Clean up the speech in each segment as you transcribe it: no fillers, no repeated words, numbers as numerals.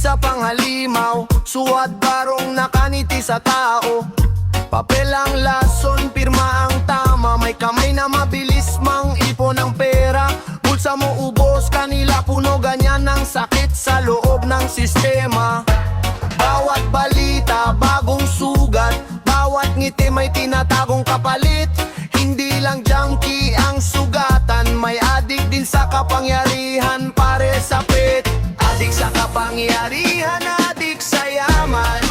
sa panghalimaw, suwad barong nakaniti sa tao. Papel ang lason, pirma ang tama, may kamay na mabilis mang ipon ng pera. Bulsa mo ubos, kanila puno, ganyan ang sakit sa loob ng sistema. Bawat balita, bagong sugat, bawat ngiti may tinatagong kapalit. Hindi lang junkie ang sugatan, may adik din sa kapangyarihan, pare sa pit. Adik sa kapangyarihan, adik sa yaman,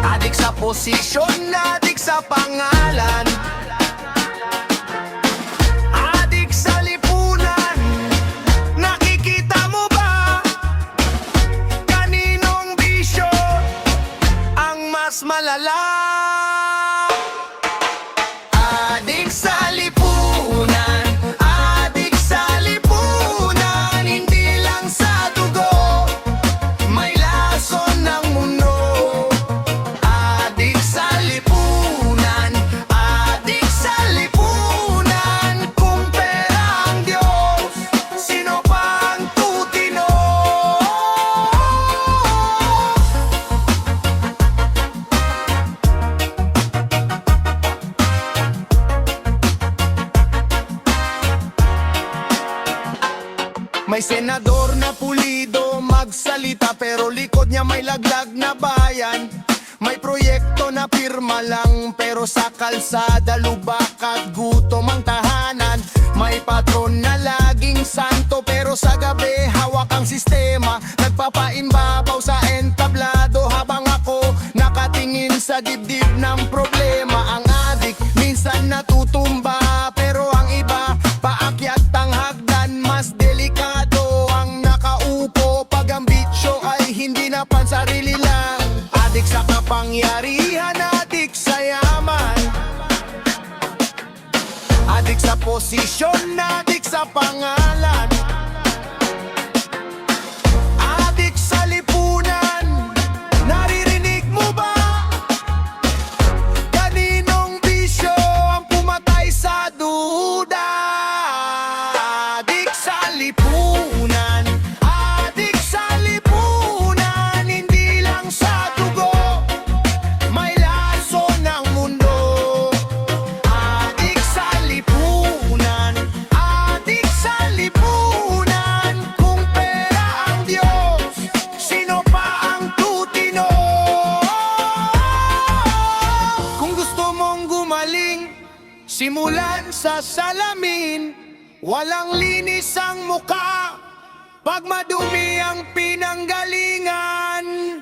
adik sa posisyon, adik sa pangalan, adik sa lipunan. Nakikita mo ba kaninong bisyo ang mas malala? Adik sa lipunan, adik sa lipunan, hindi lang sa dugo, may lason ng mundo. Adik sa lipunan, adik sa lipunan, kung pera ang Diyos, sino pa ang tutino? May senador na pulido magsalita, pero likod niya may laglag na bayan. May proyekto na pirma lang, pero sa kalsada lubak at gutom ang tahanan. May patron na laging santo, pero sa gabi hawak ang sistema. Nagpapaimbabaw sa entablado, habang ako nakatingin sa dibdib ng problema. Ang adik minsan natutumba, pero ang iba paakyat ang hagdan. Mas delikado ang nakaupo pag ang bisyo ay hindi na pansarili lang. Adik sa kapangyarihan, adik sa yaman, adik sa posisyon, adik sa pangalan, adik sa lipunan. Naririnig mo ba kaninong bisyo ang pumatay sa duda? Adik sa lipunan, adik sa lipunan, hindi lang sa dugo, may lason ng mundo. Adik sa lipunan, adik sa lipunan, kung pera ang Diyos, sino pa ang tutino? Kung gusto mong gumaling, simulan sa salamin. Walang linis ang muka pag madumi ang pinanggalingan.